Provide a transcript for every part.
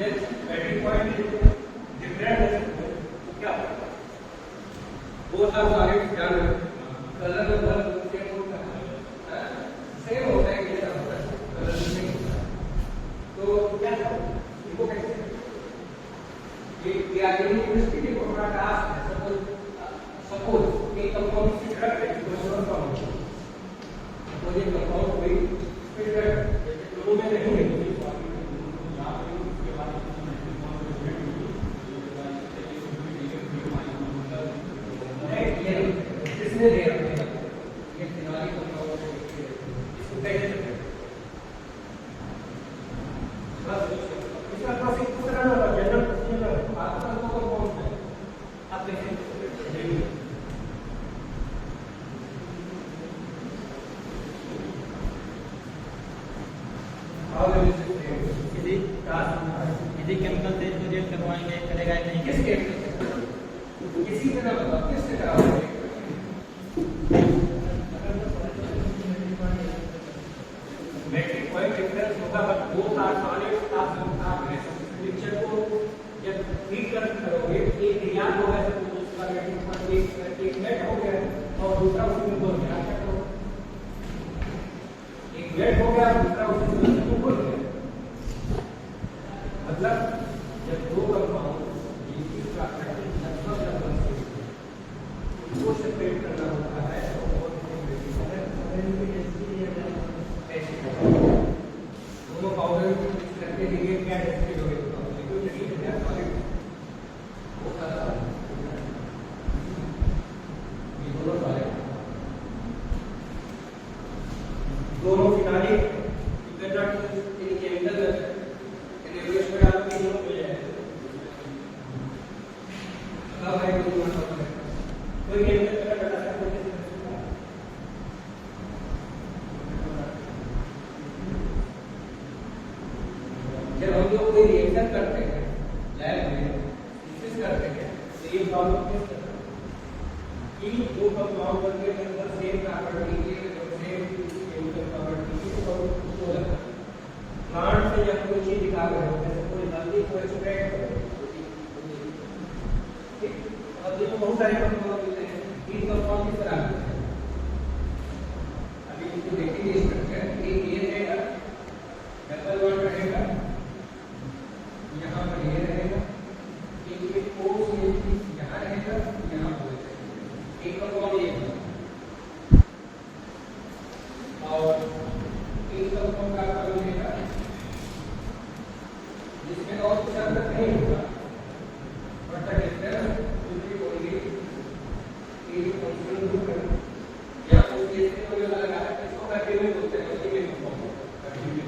Melting point different है तो क्या होगा? वो सब सारे ध्यान कलर सेम होता है, सेम होता है कि क्या होता है कलर नहीं होता। तो क्या इनको कैसे ये आगे यूनिवर्सिटी को थोड़ा टास्क है। सपोज एक कंपाउंड से ड्रग है दूसरा कंपाउंड तो ये कंपाउंड कोई फिल्टर दोनों में नहीं है किसने दे रखा है ये फिनाली कंपाउंड इसको कैसे बस इसका प्रोसेस किस तरह होगा जनरल प्रोसीजर आपका तो कंपाउंड है आप देखें यदि केमिकल से इसको रिएक्ट करवाएंगे करेगा या नहीं? किसके किसी तरह बताओ किससे कराओगे? मेल्टिंग पॉइंट डिफरेंस होगा बट वो सॉलिड आप मिक्सचर को जब हीट करोगे एक रिएक्ट होगा तो उसका मेल्टिंग पॉइंट एक वेट हो गया और दूसरा उसमें बोल गया एक वेट हो गया दूसरा उसमें बोल गया मतलब जब दो कंपाउंड वो सेपरेट करना होता है दोनों पाउडर करके लिए क्या डेस्टिनेट हो गए दोनों फिनाली जब हम लोग कोई रिएक्शन करते हैं लैब में कोशिश करते हैं तो ये प्रॉब्लम फेस करता है कि दो कंपाउंड के अंदर सेम प्रॉपर्टी के सेम केमिकल प्रॉपर्टी की तो प्लांट से जब कोई चीज निकाल रहे हो जैसे कोई हल्दी को एक्सट्रैक्ट हल्दी में बहुत सारे कंपाउंड मिलते हैं तीन कंपाउंड किस तरह आते हैं अभी इसको देखेंगे स्ट्रक्चर एक ये रहेगा डबल बॉन्ड रहेगा यहाँ पर ये रहेगा एक ओ यहाँ रहेगा यहाँ पर एक कंपाउंड ये और एक कंपाउंड का कलर रहेगा जिसमें और कुछ अंतर नहीं होगा बट द डिफरेंस दूसरी होगी एक फंक्शनल ग्रुप है या उस केस में कोई लगा है इसको कंटिन्यू बोलते हैं उसी में कंपाउंड कंटिन्यू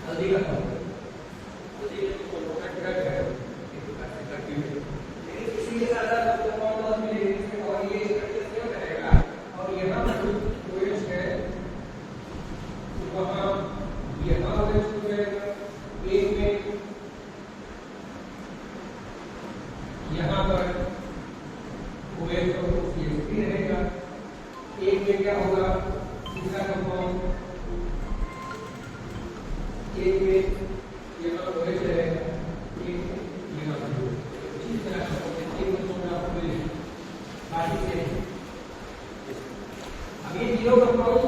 हल्दी का पाउडर हल्दी एक प्रोडक्ट ड्रग है एक प्रकार से कंटिन्यू लेकिन किसी के साथ कंपाउंड में इसमें और ये स्ट्रक्चर सेम रहेगा और यहाँ पर OH है तो वहाँ यहाँ OH रहेगा एक में यहाँ पर OH और CH3 रहेगा एक में क्या होगा दूसरा कंपाउंड एक में यहाँ OH रहेगा एक यहाँ इसी तरह एक कंपाउंड आपको बाकी से अब ये जीरो कंपाउंड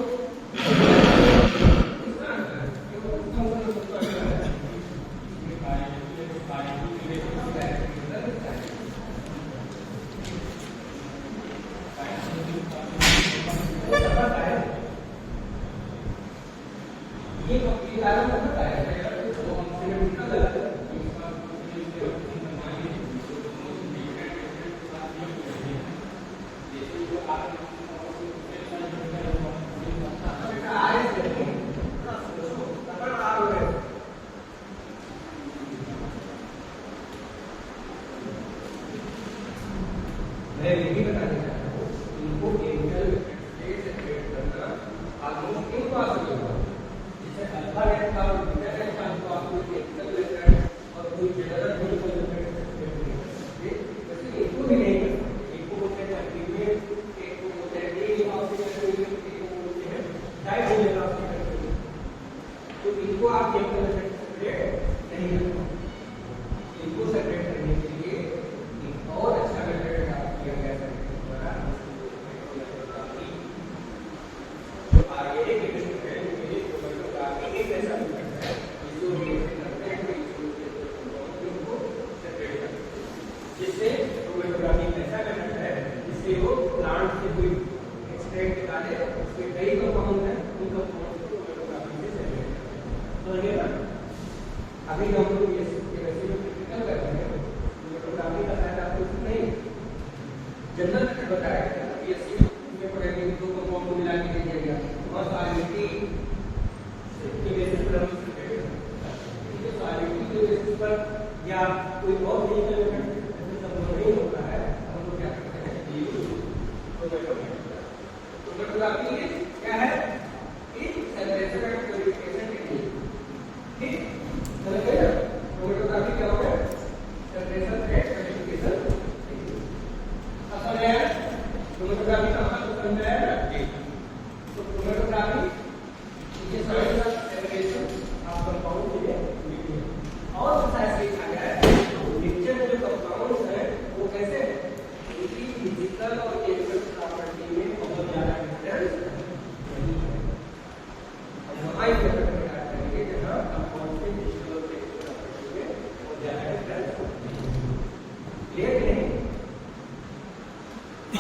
मैं यही बताने चाहता हूँ इनको केमिकल से सेपरेट करना ऑलमोस्ट इम्पॉसिबल है। जैसे अल्फा गैस का और बीटा गैस का तो आपको केमिकल लेकर और कोई जनरल केमिकल लेकर वैसे इनको भी नहीं करना। इनको बोलते हैं अल्टीमेट, एक को बोलते हैं डेली ऑक्सीजन, एक को बोलते हैं डाइजेनेटिव ऑक्सीजन। तो इनको आप केमिकल अभी हम लोग ये केमिस्ट्री में प्रैक्टिकल कर रहे हैं, क्रोमेटोग्राफी का शायद आपको नहीं जनरल मेथड बताया गया पीएससी में पढ़ेंगे, दो कंपाउंड को मिला के दे दिया गया और सॉलिडिटी के बेसिस पर हम सॉलिडिटी के बेसिस पर या कोई और फिजिकल मेथड ऐसे सब नहीं होता है, हम लोग क्या करते हैं क्रोमेटोग्राफी क्या है कि सेपरेशन एंड प्यूरिफिकेशन टेक्निक। ठीक, क्रोमेटोग्राफी क्या होता है? Separation and purification technique. समझ आया? क्रोमेटोग्राफी का मतलब समझ आया? जी। तो क्रोमेटोग्राफी ये साइड का सेपरेशन ऑफ कंपाउंड के लिए और ऐसे लिखा गया है मिक्सचर में जो कंपाउंड्स हैं वो कैसे उनकी फिजिकल और केमिकल प्रॉपर्टी में बहुत ज्यादा डिफरेंस नहीं है। हम हमारी मेथड में बात करेंगे जहां कंपाउंड के फिजिकल और केमिकल प्रॉपर्टी में बहुत ज्यादा डिफरेंस लेकिन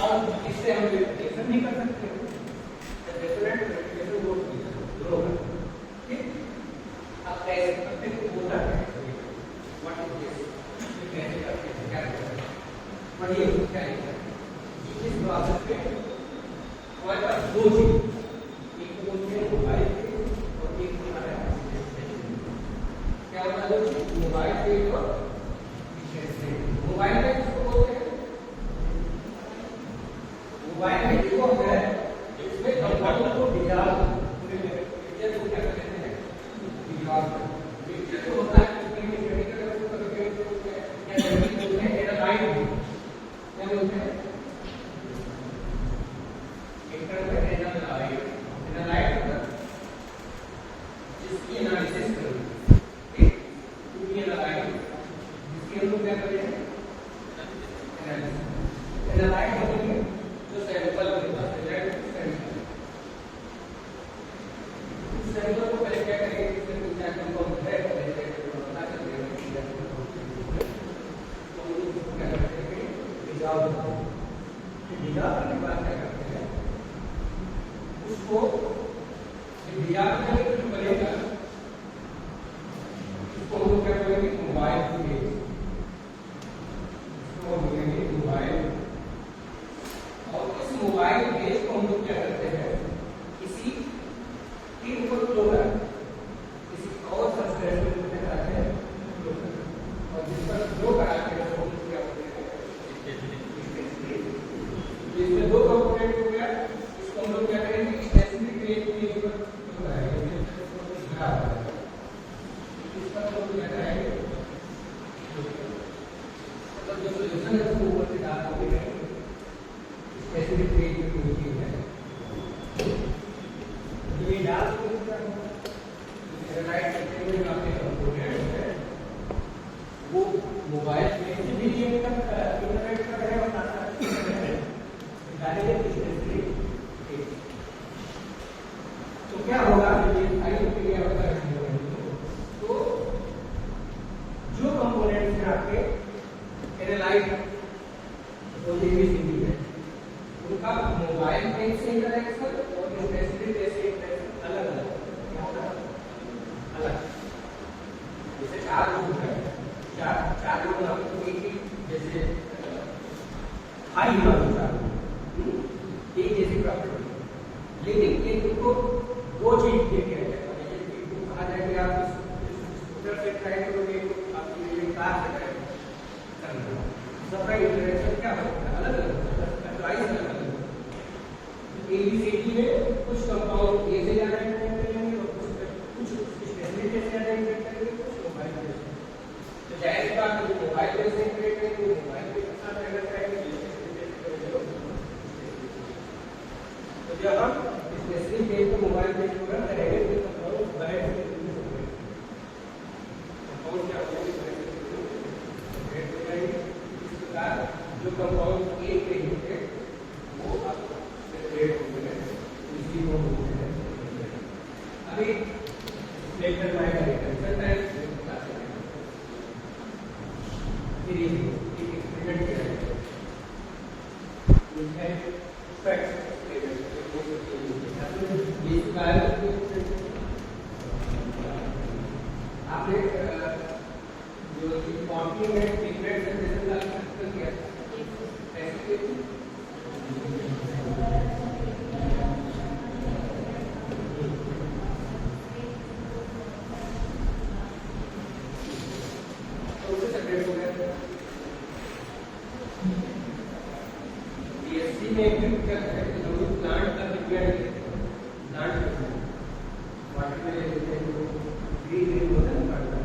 और इससे हम वेरिफिकेशन नहीं कर सकते, डिफरेंट वेरिफिकेशन दोनों है। ठीक, अब कैसे करते हैं होता है व्हाट इज दिस, ये कैसे करते हैं, क्या करते हैं, बढ़िए क्या है इस प्रोसेस में हमारे पास दो चीज, एक तो होते हैं मोबाइल और एक हमारा क्या होता है मोबाइल फेज और मोबाइल में किसको बोलते हैं? मोबाइल में जो है इसमें कंपाउंड को डिसॉल्व पिक्चर को क्या कहते हैं डिसॉल्व पिक्चर को होता है केमिकल क्या बोलते हैं एनालाइट क्या बोलते हैं एनालाइट जिसकी एनालिसिस करें। ठीक, क्योंकि एनालाइट जिसकी हम लोग क्या करते हैं एनालाइट होती है जो सैंपल होता है सैंपल को पहले क्या करेंगे इसमें कुछ क्या कंपाउंड है पहले पता करते हैं तो क्या करते हैं डिसॉल्व करने के बाद क्या करते हैं उसको डिसॉल्व करने के जो बनेगा उसको हम लोग क्या करेंगे मोबाइल फेज, इसको हम बोलेंगे मोबाइल। और इस मोबाइल फेज को हम लोग क्या करते हैं किसी के ऊपर फ्लो कराते हैं, किसी और सब्सटेंस के ऊपर कराते हैं फ्लो कराते हैं और जिस पर फ्लो कराते हैं वो हम लोग क्या बोलते हैं इसमें दो कंपोनेंट हो गया, इसको हम लोग क्या करेंगे स्पेसिफिक रेट के ऊपर फ्लो कराएंगे, इस पर हम लोग क्या कराएंगे मतलब जो सॉल्यूशन है उसको ऊपर से डाल देंगे स्पेसिफिक रेट में कोई चीज है तो ये डाल दो एनालाइट करते हुए आपके कंपोनेंट है वो मोबाइल में भी ये इंटरनेट का है बताना डालेंगे स्पेसिफिक रेट। तो क्या होगा ये सारी प्रक्रिया होता है तो जो कंपोनेंट है आपके एनालाइट वो ये भी सीधी है उनका मोबाइल फेज से इंटरेक्शन और स्पेसिफिक फेज से इंटरेक्शन अलग अलग अलग जैसे चार लोग हैं चार लोग आपको एक ही जैसे हाई होगा एक जैसी प्रॉपर्टी लेकिन एक को दो चीज देखे कहा जाए कि आप स्कूटर से ट्राई करोगे आपकी कार से ट्राई करना सबका इंटरेक्शन क्या होता है अलग अलग प्राइस अलग अलग एबीसीडी में कुछ कंपाउंड ए से ज्यादा इंटरेक्ट करेंगे और कुछ स्पेसिफिक से ज्यादा इंटरेक्ट करेंगे कुछ मोबाइल से। तो जाहिर बात है जो मोबाइल से इंटरेक्ट करेंगे मोबाइल के साथ इंटरेक्ट करेंगे तो जब हम स्पेसिफिक पेज पे मोबाइल पेज को रन करेंगे तो कंपाउंड बैठ कंपाउंड क्या होगा बैठ जाएंगे इस प्रकार जो कंपाउंड ए के होंगे वो आपको सेपरेट होंगे इसी को बोलते हैं अभी लेटर माइक रिएक्शन टाइप बता सकते हैं फिर एक एक्सपेरिमेंट किया है which had effects आपने जो कि 40 मिनट पीरियड से जैसे लाल कर दिया ऐसे तो उसे सेपरेट हो गया। बीएससी में एक क्या है कि जो प्लांट का पीरियड है प्लांट वाटर में लेते हैं जो ग्रीन होता है प्लांट का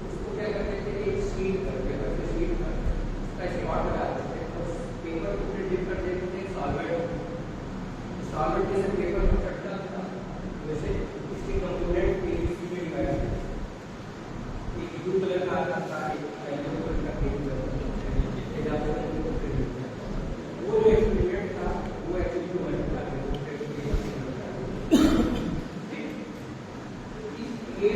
उसको क्या करते हैं एक शीट करके वैसे शीट पर उसका स्पॉट लगा देते हैं और पेपर को फिर डिप कर देते हैं सॉल्वेंट जैसे पेपर को चटता था वैसे इसके कंपोनेंट पीवीसी में लगाया एक ब्लू कलर का आता था एक येलो कलर का वो जो एक्सपेरिमेंट था वो एक्चुअली जो वर्क था ये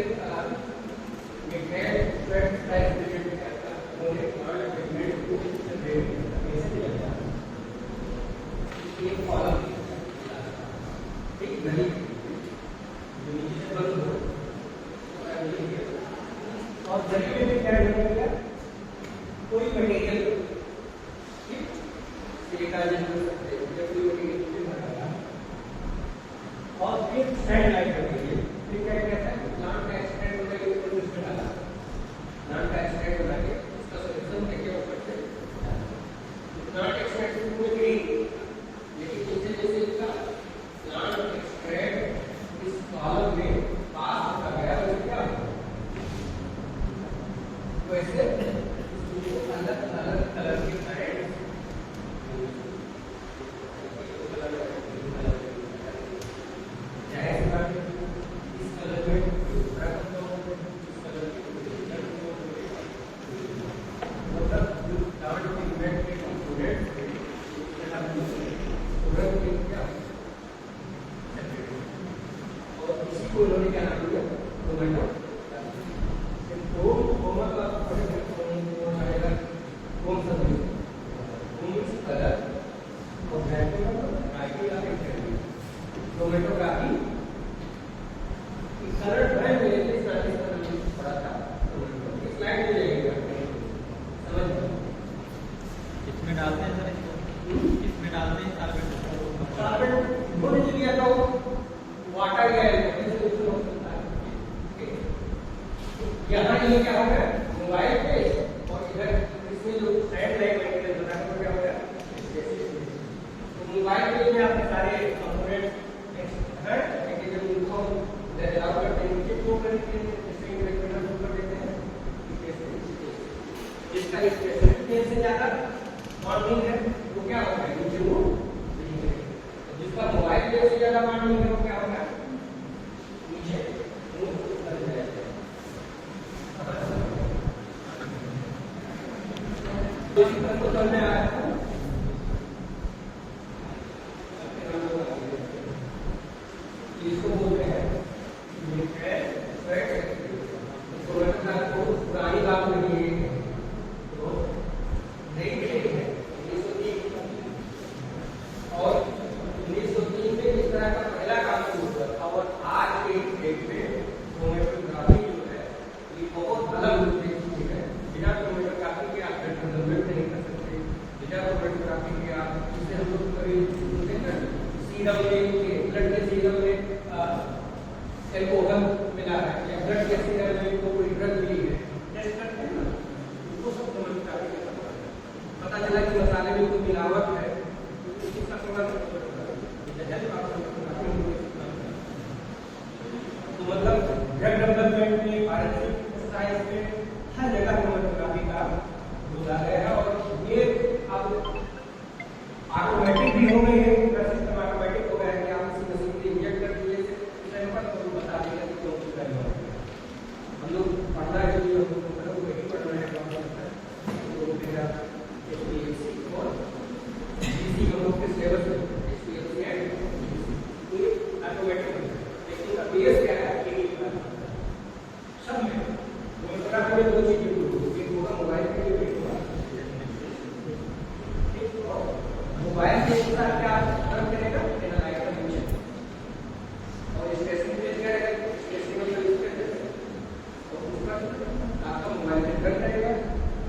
और जरिए में क्या करेगा कोई मटेरियल सिलिकॉन हो सकते हैं कोई मटेरियल और फिर सैंड लाइट करेंगे फिर क्या कहता है प्लांट का एक्सट्रैक्ट होने के ऊपर उसमें डाला प्लांट का एक्सट्रैक्ट बना के उसका सॉल्यूशन देके ऊपर से प्लांट एक्सट्रैक्ट में ग्रीन लेकिन जैसे जैसे इसका प्लांट एक्सट्रैक्ट इस कॉलम में पास होता गया तो क्या वैसे इसको अलग अलग कलर के करंट चाहे इस कलर में दूसरा इस कलर मतलब प्लांट पिगमेंट के कंपोनेंट क्या और इसी को उन्होंने क्या नाम दिया टोमेटो टोमेटोग्राफी सरल है मेरे लिए पढ़ा था स्लाइड में जाएगा समझ इसमें डालते हैं सर इसमें डालते हैं कार्बन बोल दिया तो वाटर या यहाँ ये क्या होगा मोबाइल पे और इधर इसमें जो साइड लाइट मटेरियल बना है वो क्या होगा तो मोबाइल पे में आपके सारे कंपोनेंट है लेकिन जब उनको लगा करते हैं नीचे फ्लो करके स्ट्रिंग इलेक्ट्रॉन फ्लो कर देते हैं इसका स्पेसिफिक से ज्यादा बॉन्डिंग है वो क्या होगा नीचे वो जिसका मोबाइल पे से ज्यादा बॉन्डिंग है वो क्या होगा नीचे वो कर जाएगा बेसिक को करने आया इसको बोलते हैं पुरानी बात नहीं है तो नई ट्रेनिंग है 1903 और 1903 में इस तरह का पहला काम शुरू हुआ था और आज के डेट में टोमेटोग्राफी जो है ये बहुत अलग रूप से चीज है बिना टोमेटोग्राफी के आप ब्लड डेवलपमेंट नहीं कर सकते बिना टोमेटोग्राफी के आप जिससे हम लोग कभी सीरम में ब्लड के सीरम में एल्कोहल मिला है या ब्लड के सीरम में कोई ड्रग मिली है टेस्ट करते हैं ना उसको सब टोमेटोग्राफी के पता चला कि मसाले में कोई मिलावट है तो इसका प्रमाण तो मतलब ड्रग डेवलपमेंट में फॉरेंसिक साइंस में हर जगह टोमेटोग्राफी का बोला गया है और ये अब ऑटोमेटिक भी हो गई है पूरा सिस्टम ऑटोमेटिक हो गया है कि आप इसी मशीन में इंजेक्ट कर दिए सैंपल को बता देगा कि कौन सी करना है हम लोग पढ़ना है जो हम लोग वही पढ़ना है काम करता है तो मेरा एचपीएससी और जीसी हम लोग के सिलेबस में एचपीएससी एंड ये ऑटोमेटिक लेकिन अब बेस क्या है कि सब में वो बड़ा बड़े दो चीजें एक होगा मोबाइल के लिए एक होगा मोबाइल के साथ क्या काम करेगा एनालाइज फंक्शन और स्पेसिफिक क्या है स्पेसिफिक यूज करते हैं और दूसरा आपका मोबाइल में रन रहेगा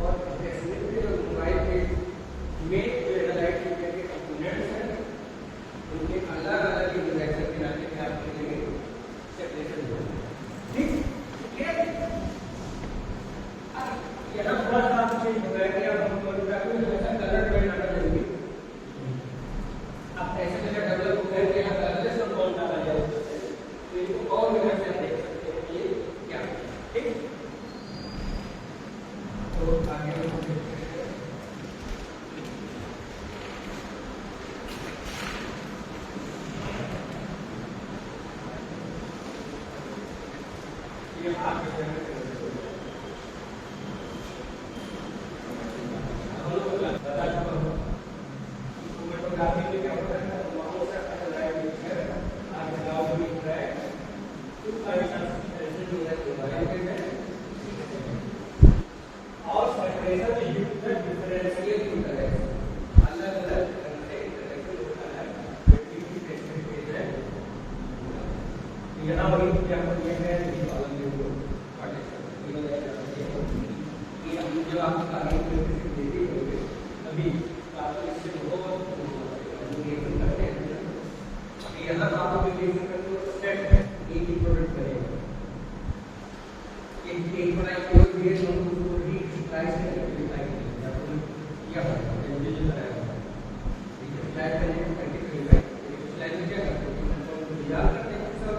और टेस्टिंग पे जो मोबाइल के में जो एनालाइट के कंपोनेंट्स हैं उनके अलग अलग इंटरेक्शन के नाते में आप करेंगे सेपरेशन होगा। ठीक क्लियर? यहाँ थोड़ा सा आप चेंज हो गया कि अब हम फोटोग्राफी में हमेशा कलर पेंट आना जरूरी है। आप ऐसे जगह डेवलप हो गए कि यहाँ कलरलेस कंपाउंड डाला जाए तो इनको और भी ढंग से देख सकते हैं ये क्या है। ठीक तो आगे हम देखते हैं ये आगे फोटोग्राफी में क्या होता है वहां से लाइट है आगे गांव भी है तो ऐसे जो है मोबाइल में और सेपरेशन में यूज है डिफरेंशिएट इंटरेक्शन अलग अलग ढंग से इंटरेक्शन होता है एक्टिविटी टेस्टिंग फेज है। यहाँ वही क्या कर दिया है ये वाला जो पार्टीशन ये हम जो आप कार्य देती होंगे अभी आप इससे बहुत करते हैं। यहाँ आप एप्लीकेशन करते हो सेट है एक ही प्रोडक्ट करेगा एक बड़ा कोड भी है जो उसको रीप्राइस करके अप्लाई करेगा या इंडिविजुअल बनाएगा ठीक है फ्लैट करने का कंटिन्यू है फ्लैट में क्या करते हैं कंट्रोल को याद करते हैं सब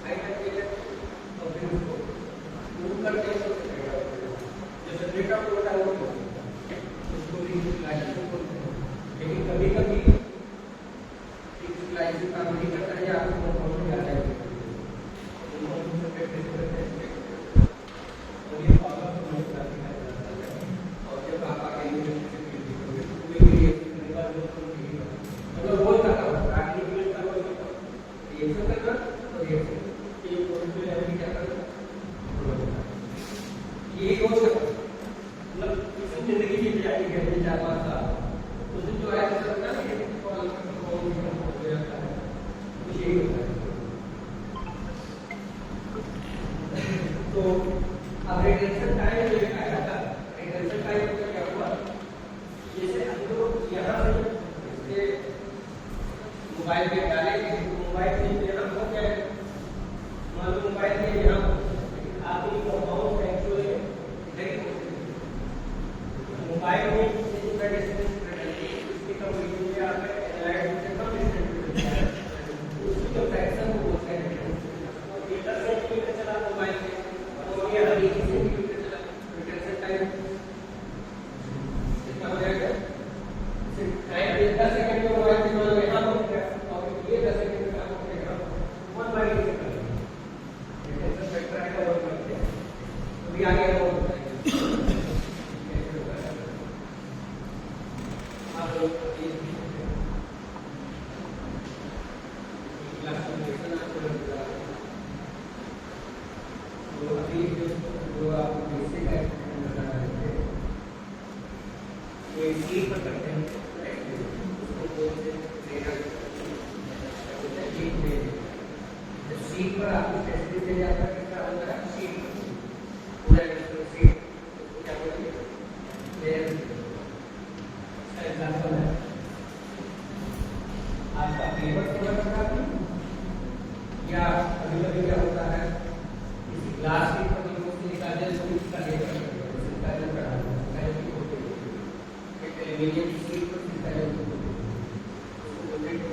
हाई करके और फिर उसको मूव करके जैसे डेटा कोड है वो उसको रीप्राइस बोलते हैं। लेकिन कभी-कभी रीप्राइस काम नहीं करता है आपको कंट्रोल में आ जाएगा तो अब रिटेंशन टाइम जो आया था रिटेंशन टाइम का क्या हुआ जैसे हमको यहाँ से इसके मोबाइल में डालेंगे मोबाइल में यहाँ हो क्या है मान लो मोबाइल में यहाँ आप इनको बहुत एक्चुअली मोबाइल में इसका डिस्टेंस इसकी कंपनी में आप एनालाइट से कम डिस्टेंस उसकी जो फ्रैक्शन वो बोलते हैं और मीटर से मीटर चला मोबाइल में और ये अभी किसी मीटर चला रिटेंशन टाइम कितना हो जाएगा टाइम 10 सेकंड का मोबाइल में मान लो यहाँ हो गया और ये 10 सेकंड का हो गया 1/8 सेकंड रिटेंशन फैक्टर आएगा 1/8 अभी आगे हो सीट पर आपको टेस्ट दिया जाता है क्या होता है सीट पूरा सीट क्या बोलते हैं एग्जांपल है आपका पेपर बना या कभी-कभी क्या होता है किसी ग्लास की पत्तियों से निकाले तो इसका लेकर इसका लेकर पहले की होती है एक एल्युमिनियम की शीट पर इसका लेकर उसको बोलते हैं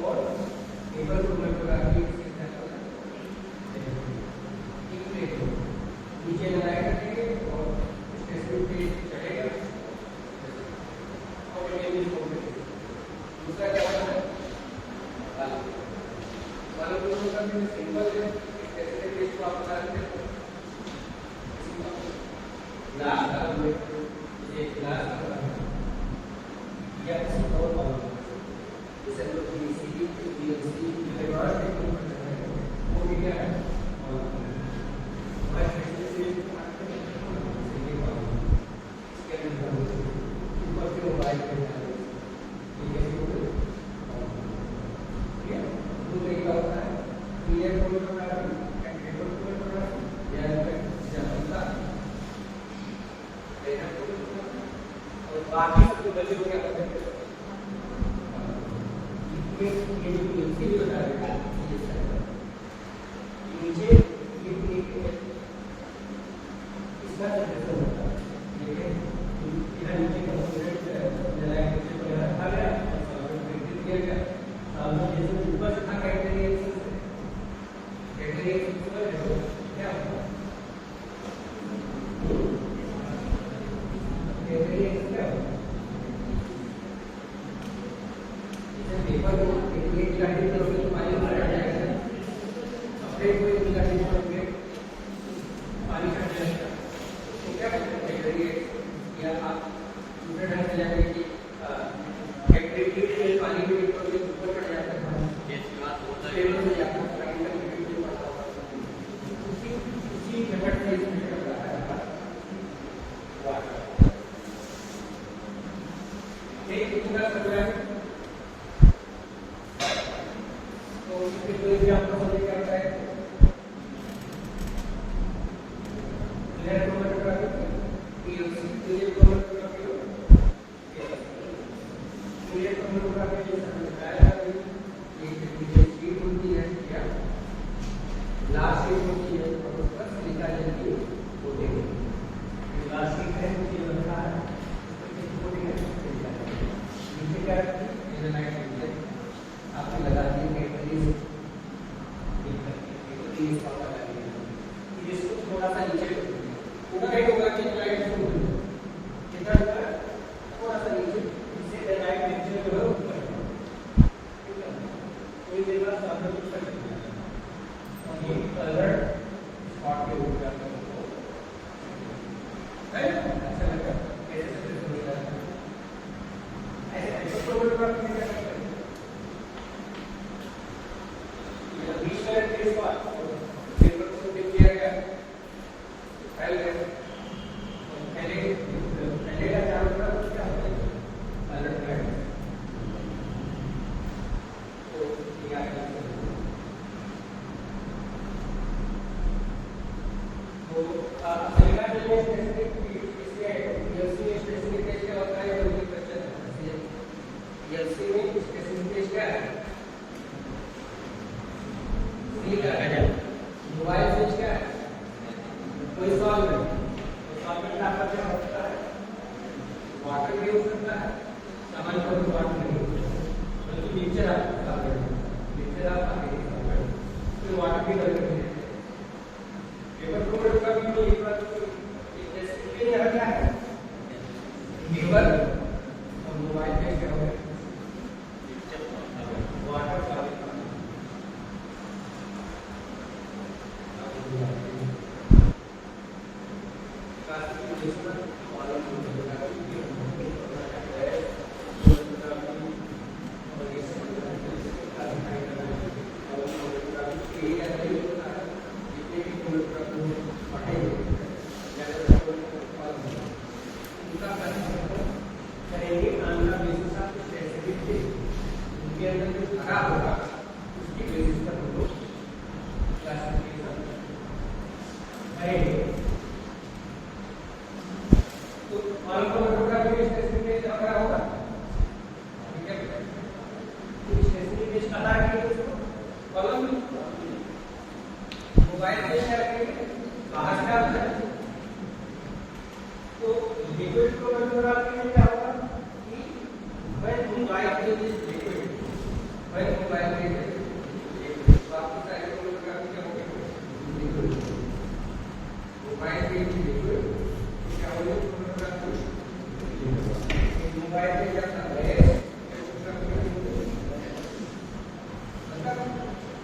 और पेपर को फोटोग्राफी नीचे लगाए रखेंगे और स्टेशन पे चढ़ेगा और दूसरा क्या होता है सिंपल है स्टेशन पेज को आप बता देते हैं ग्लास का ये ग्लास या किसी और जैसे लोग पीसीबी पीएलसी परिवार के वो भी क्या है ये हो गया ये भी बता रहे हैं नीचे इसका कैसे होता है इधर नीचे का जलाया नीचे पर रखा गया और सॉल्वेंट फिर दिया गया सॉल्वेंट जैसे ऊपर से था कैटेगरी एक्सेस पर क्या होता है कैटेगरी एक्सेस क्या होता है जैसे पेपर को एक गाड़ी करोगे तो पानी भर जाएगा अपने को एक गाड़ी करोगे पानी का जाएगा तो क्या कैटेगरी या आप दूसरे ढंग से जाएंगे कि कैटेगरी के पानी में ऊपर चढ़ जाता है इसके बाद टेबल से जाता है उसी मेथड से इसमें चल रहा है वाटर एक पूरा सर्वे तो इसके कोई भी आपको समझ करता है इलेक्ट्रोमेट्रोग्राफी पीएलसी इलेक्ट्रोमेट्रोग्राफी जो समझाया है ये शीट होती है क्या लास्ट शीट होती है और उस पर सिलिका जेल की कोटिंग लास्ट शीट है ये बनता है कोटिंग है सिलिका नीचे क्या इलेक्ट्रोलाइट है आपने लगा दी इसको थोड़ा सा नीचे पूरा हाइट होगा कि लाइट कितना थोड़ा सा नीचे इससे लाइट नीचे जो है ऊपर ठीक है कोई देर बाद सामने कुछ कर सकते हैं और ये कलर स्पॉट पे हो जाता है राइट अच्छा लगा कैसे हो जाता है ऐसे प्रोग्राम में क्या करते हैं ये बीच में केस बात पेपर को दिख किया गया पहले का चारों तरफ क्या होता है अलर्ट लाइट तो ये आगे तो सिलिका जेल में स्पेसिफिक इसके पीएलसी में स्पेसिफिक टेस्ट क्या होता है ये क्वेश्चन है पीएलसी में स्पेसिफिक टेस्ट क्या है सिलिका मोबाइल स्विच क्या है कोई सॉल्वेंट का क्या होता है वाटर भी हो सकता है सामान्य तौर पर वाटर नहीं बल्कि मिक्सचर आप आगे फिर वाटर भी कर सकते हैं पेपर प्रोडक्ट का भी तो एक बात इसके लिए क्या है पेपर और मोबाइल में क्या होगा वाटर का मोबाइल में क्या करेंगे बाहर से आता है तो लिक्विड को कंट्रोल करने में क्या होगा कि when मोबाइल के लिक्विड when मोबाइल के वापस आएगा तो क्या होगा लिक्विड मोबाइल के लिक्विड क्या होगा मोबाइल में जाता है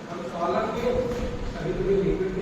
हम सॉल्व के अभी तो लिक्विड